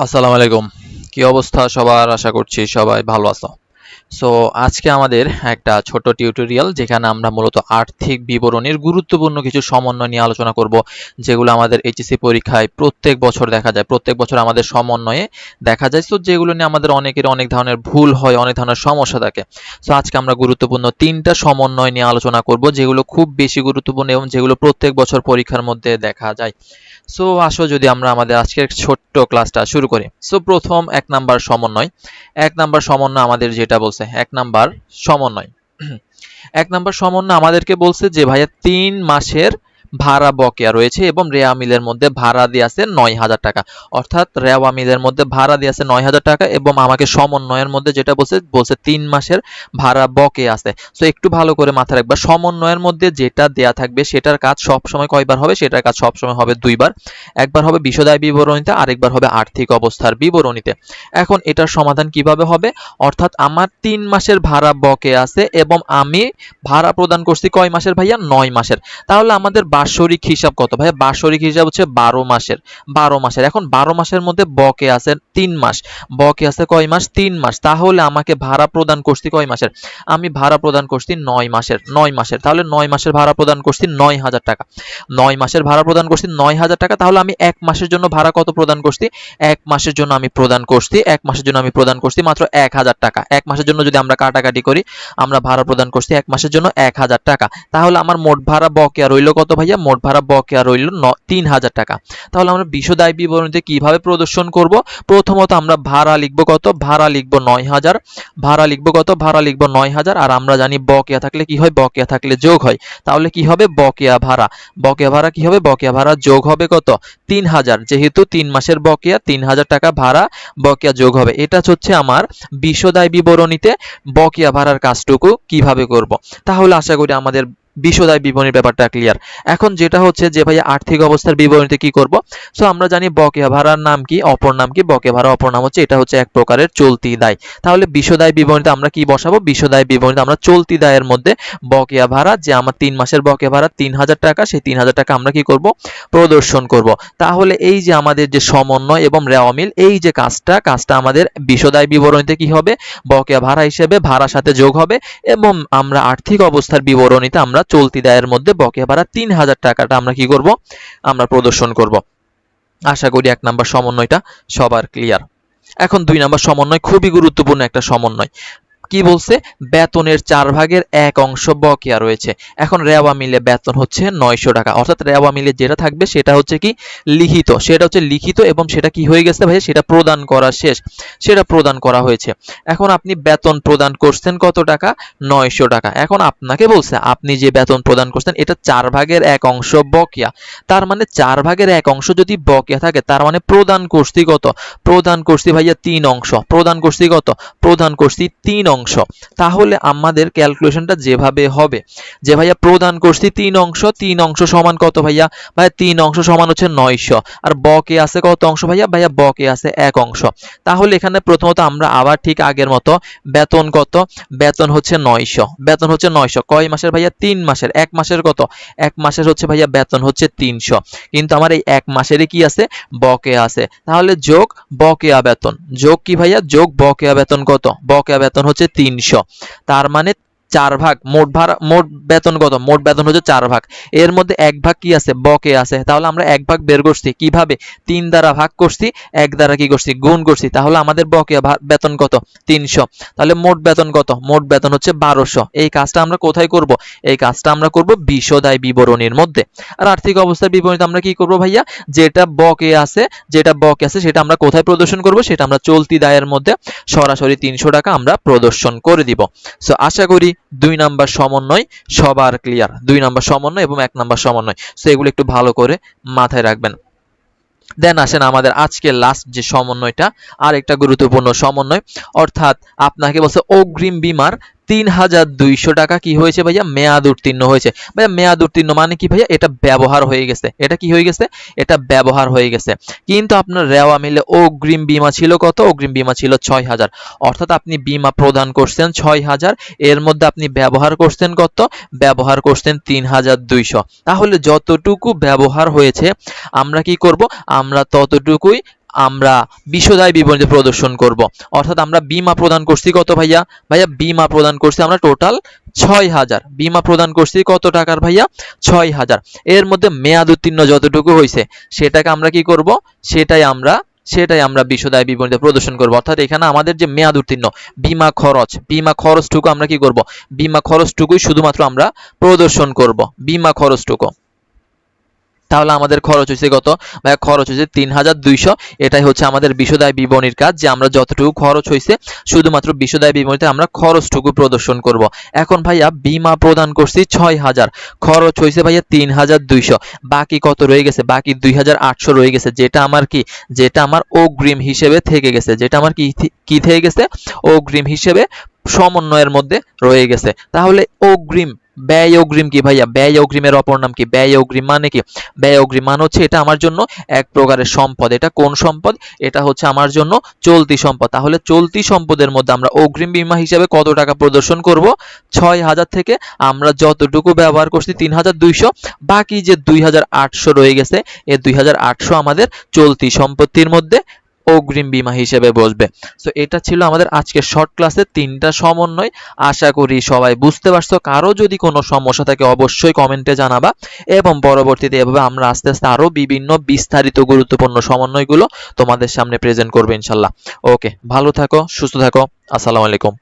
আসসালামু আলাইকুম। কি অবস্থা সবার? আশা করছি সবাই ভালো আছো। সো আজকে আমাদের একটা ছোট টিউটোরিয়াল যেখানে আমরা মূলত আর্থিক বিবরণীর গুরুত্বপূর্ণ কিছু সমন্বয় নিয়ে আলোচনা করব, যেগুলো আমাদের এইচএসসি পরীক্ষায় প্রত্যেক বছর দেখা যায়। প্রত্যেক বছর আমাদের সমন্বয়ে দেখা যায়। সো যেগুলো নিয়ে আমাদের অনেকের অনেক ধরনের ভুল হয়, অনেক ধরনের সমস্যা থাকে। সো আজকে আমরা গুরুত্বপূর্ণ 3টা সমন্বয় নিয়ে আলোচনা করব, যেগুলো খুব বেশি গুরুত্বপূর্ণ এবং যেগুলো প্রত্যেক বছর পরীক্ষার মধ্যে দেখা যায়। সো আসো যদি আমরা আমাদের আজকের ছোট্ট ক্লাসটা শুরু করি। সো প্রথম 1 নাম্বার সমন্বয়। 1 নাম্বার সমন্বয় আমাদের যেটা বলছে, 1 নাম্বার সমন্বয় 1 নাম্বার সমন্বয় আমাদেরকে বলছে যে ভাইয়া 3 মাসের ভাড়া বকেয়া রয়েছে এবং রেওয়া মিলের মধ্যে ভাড়া দিয়ে আছে 9,000 টাকা। অর্থাৎ রেওয়া মিলের মধ্যে ভাড়া দিয়ে আছে 9,000 টাকা এবং আমাকে সমন্বয়ের মধ্যে যেটা বলছে 3 মাসের ভাড়া বকেয়া আছে। সো একটু ভালো করে মাথায় রাখবা, সমন্বয়ের মধ্যে যেটা দেয়া থাকবে সেটার কাজ সব সময় কয়বার হবে? সেটার কাজ সব সময় হবে 2বার। একবার হবে বিশদ আয় বিবরণীতে, আরেকবার হবে আর্থিক অবস্থার বিবরণীতে। এখন এটার সমাধান কিভাবে হবে? অর্থাৎ আমার 3 মাসের ভাড়া বকেয়া আছে এবং আমি ভাড়া প্রদান করছি কয় মাসের ভাইয়া? 9 মাসের। তাহলে আমাদের বাৎসরিক হিসাব কত ভাইয়া? বাৎসরিক হিসাব হচ্ছে 12 মাসের। 12 মাসের। এখন 12 মাসের মধ্যে বকেয়া আছে 3 মাস। বকেয়া আছে কয় মাস? 3 মাস। তাহলে আমাকে ভাড়া প্রদান করছি কয় মাসের? আমি ভাড়া প্রদান করছি 9 মাসের। 9 মাসের। তাহলে 9 মাসের ভাড়া প্রদান করছি 9,000 টাকা। 9 মাসের ভাড়া প্রদান করছি 9,000 টাকা। তাহলে আমি 1 মাসের জন্য ভাড়া কত প্রদান করছি? 1 মাসের জন্য আমি প্রদান করছি 1 মাসের জন্য আমি প্রদান করছি মাত্র 1,000 টাকা। 1 মাসের জন্য যদি আমরা কাটাকাটি করি, আমরা ভাড়া প্রদান করছি 1 মাসের জন্য 1,000 টাকা। তাহলে আমার মোট ভাড়া বকেয়া রইল কত ভাইয়া? মোট ভাড়া বকেয়া রইল 3,000 টাকা। তাহলে আমরা বিশদ আয় বিবরণীতে কিভাবে প্রদর্শন করব? প্রথমত আমরা ভাড়া লিখব কত? ভাড়া লিখব 9,000। ভাড়া লিখব কত? ভাড়া লিখব 9,000। আর আমরা জানি বকেয়া থাকলে কি হয়? বকেয়া থাকলে যোগ হয়। তাহলে কি হবে? বকেয়া ভাড়া। বকেয়া ভাড়া কি হবে? বকেয়া ভাড়া যোগ হবে কত? 3,000। যেহেতু 3 মাসের বকেয়া, 3,000 টাকা ভাড়া বকেয়া যোগ হবে। এটা হচ্ছে আমার বিশদ আয় বিবরণীতে বকেয়া ভাড়ার কাজটুকু কিভাবে করব। তাহলে আশা করি আমাদের বিশদ আয় বিবরণীর ব্যাপারটা ক্লিয়ার। এখন যেটা হচ্ছে যে ভাইয়া আর্থিক অবস্থার বিবরণীতে কি করব? সো আমরা জানি বকেয়া ভাড়ার নাম কি, অপর নাম কি? বকেয়া ভাড়া অপর নাম হচ্ছে, এটা হচ্ছে এক প্রকারের চলতি দায়। তাহলে বিশদ আয় বিবরণীতে আমরা কি বসাবো? বিশদ আয় বিবরণীতে আমরা চলতি দায়ের মধ্যে বকেয়া ভাড়া, যে আমার 3 মাসের বকেয়া ভাড়া 3,000 টাকা, সেই 3,000 টাকা আমরা কি করব? প্রদর্শন করব। তাহলে এই যে আমাদের যে সমন্বয় এবং রেওয়া মিল, এই যে কাজটা আমাদের বিশদ আয় বিবরণীতে কি হবে? বকেয়া ভাড়া হিসেবে ভাড়ার সাথে যোগ হবে এবং আমরা আর্থিক অবস্থার বিবরণীতে আমরা চলতি দায়ের মধ্যে বকেয়া ভাড়া 3,000 টাকাটা আমরা কি করব? আমরা প্রদর্শন করব। আশা করি 1 নাম্বার সমন্বয়টা সবার ক্লিয়ার। এখন 2 নাম্বার সমন্বয় খুবই গুরুত্বপূর্ণ একটা সমন্বয়। কি বলছে? বেতনের 4/1 অংশ বকেয়া রয়েছে। এখন রেওয়া মিলে বেতন হচ্ছে 900 টাকা। অর্থাৎ রেওয়া মিলে যেটা থাকবে সেটা হচ্ছে কি? লিখিত। সেটা হচ্ছে লিখিত এবং সেটা কি হয়ে গেছে ভাই? সেটা প্রদান করা শেষ। সেটা প্রদান করা হয়েছে। এখন আপনি বেতন প্রদান করছেন কত টাকা? 900 টাকা। এখন আপনাকে বলছে আপনি যে বেতন প্রদান করছেন এটা 4/1 অংশ বকেয়া। তার মানে 4/1 অংশ যদি বকেয়া থাকে, তার মানে প্রদান করছি কত? প্রদান করছি ভাইয়া 3 অংশ। প্রদান করছি কত? প্রদান করছি 3 অংশ। তাহলে আমাদের ক্যালকুলেশনটা যেভাবে হবে যে ভাইয়া প্রদান করছি 3 অংশ, 3 অংশ সমান কত ভাইয়া? ভাইয়া 3 অংশ সমান হচ্ছে 900। আর বকে আছে কত অংশ ভাইয়া? ভাইয়া বকে আছে 1 অংশ। তাহলে এখানে প্রথমত আমরা আবার ঠিক আগের মতো বেতন কত? বেতন হচ্ছে 900। বেতন হচ্ছে 900 কয় মাসের ভাইয়া? 3 মাসের। 1 মাসের কত? 1 মাসের হচ্ছে ভাইয়া বেতন হচ্ছে 300। কিন্তু আমার এই 1 মাসেরই কি আছে? বকেয়া আছে। তাহলে যোগ বকেয়া বেতন। যোগ কি ভাইয়া? যোগ বকেয়া বেতন কত? বকেয়া বেতন হচ্ছে 300। তার মানে 4 ভাগ মোট বেতন কত? মোট বেতন হচ্ছে 4 ভাগ। এর মধ্যে 1 ভাগ কি আছে? বকেয়া আছে। তাহলে আমরা 1 ভাগ বের করছি কিভাবে? 3 দ্বারা ভাগ করছি, 1 দ্বারা কি করছি? গুণ করছি। তাহলে আমাদের বকেয়া বেতন কত? 300। তাহলে মোট বেতন কত? মোট বেতন হচ্ছে 1200। এই কাজটা আমরা কোথায় করব? এই কাজটা আমরা করব বিশদ আয় বিবরণীর মধ্যে। আর আর্থিক অবস্থার বিবরণীতে আমরা কি করব ভাইয়া? যেটা বকেয়া আছে সেটা আমরা কোথায় প্রদর্শন করব? সেটা আমরা চলতি দায়ের মধ্যে সরাসরি 300 টাকা আমরা প্রদর্শন করে দিব। সো আশা করি 2 নাম্বার সমন্বয় সবার ক্লিয়ার। 2 নাম্বার সমন্বয় এবং 1 নাম্বার সমন্বয়। সো এগুলো একটু ভালো করে মাথায় রাখবেন। দেন আসেন আমাদের আজকে লাস্ট যে সমন্বয়টা, আর একটা গুরুত্বপূর্ণ সমন্বয়। অর্থাৎ আপনাকে বলছে অগ্রিম বীমার 3,200 টাকা কি হয়েছে ভাইয়া? মেয়াদ উত্তীর্ণ হয়েছে। ভাইয়া মেয়াদ উত্তীর্ণ মানে কি ভাইয়া? এটা ব্যবহার হয়ে গেছে। এটা কি হয়ে গেছে? এটা ব্যবহার হয়ে গেছে। কিন্তু আপনার রেওয়া মিলে অগ্রিম বীমা ছিল কত? অগ্রিম বীমা ছিল 6,000। অর্থাৎ আপনি বীমা প্রদান করছেন 6,000, এর মধ্যে আপনি ব্যবহার করছেন কত? ব্যবহার করছেন 3,200। তাহলে যতটুকু ব্যবহার হয়েছে আমরা কি করব? আমরা ততটুকুই আমরা বিশদায় বিবরণীতে প্রদর্শন করব। অর্থাৎ আমরা বীমা প্রদান করছি কত ভাইয়া? ভাইয়া বীমা প্রদান করছি আমরা টোটাল ৬,০০০। বীমা প্রদান করছি কত টাকার ভাইয়া? ৬,০০০। এর মধ্যে মেয়াদ উত্তীর্ণ যতটুকু হয়েছে সেটাকে আমরা কি করব? সেটাই আমরা বিশদায় বিবরণীতে প্রদর্শন করব। অর্থাৎ এখানে আমাদের যে মেয়াদ উত্তীর্ণ বীমা খরচটুকু আমরা কি করব? বীমা খরচটুকুই শুধুমাত্র আমরা প্রদর্শন করব, বীমা খরচটুকু। তাহলে আমাদের খরচ হয়েছে কত ভাইয়া? খরচ হয়েছে ৩,২০০। এটাই হচ্ছে আমাদের বিশদায় বিবরণীর কাজ, যে আমরা যতটুকু খরচ হয়েছে শুধুমাত্র বিশদায় বিবরণীতে আমরা খরচটুকু প্রদর্শন করব। এখন ভাইয়া বীমা প্রদান করছি ৬,০০০, খরচ হয়েছে ভাইয়া ৩,২০০, বাকি কত রয়ে গেছে? বাকি ২,৮০০ রয়ে গেছে, যেটা আমার অগ্রিম হিসেবে থেকে গেছে, যেটা আমার কি থেকে গেছে? অগ্রিম হিসেবে সমন্বয়ের মধ্যে রয়ে গেছে। তাহলে ব্যয় অগ্রিম কি ভাইয়া? ব্যয় অগ্রিমের অপর নাম কি? ব্যয় অগ্রিম মানে কি? ব্যয় অগ্রিম মানে হচ্ছে এটা আমার জন্য এক প্রকারের সম্পদ। এটা কোন সম্পদ? এটা হচ্ছে আমার জন্য চলতি সম্পদ। তাহলে চলতি সম্পদের মধ্যে আমরা অগ্রিম বীমা হিসেবে কত টাকা প্রদর্শন করব? ৬,০০০ থেকে আমরা যতটুকু ব্যবহার করছি ৩,২০০, বাকি যে ২,৮০০ রয়ে গেছে, এই ২,৮০০ আমাদের চলতি সম্পত্তির মধ্যে অগ্রিম বীমা হিসেবে বসবে। সো এটা ছিল আমাদের আজকের শর্ট ক্লাসে 3টা সমন্বয়। আশা করি সবাই বুঝতে পারছো। কারো যদি কোনো সমস্যা থাকে অবশ্যই কমেন্টে জানাবা, এবং পরবর্তীতে এভাবে আমরা আস্তে আস্তে আরো বিভিন্ন বিস্তারিত গুরুত্বপূর্ণ সমন্বয়গুলো তোমাদের সামনে প্রেজেন্ট করবো ইনশাল্লাহ। ওকে, ভালো থাকো, সুস্থ থাকো, আসসালামু আলাইকুম।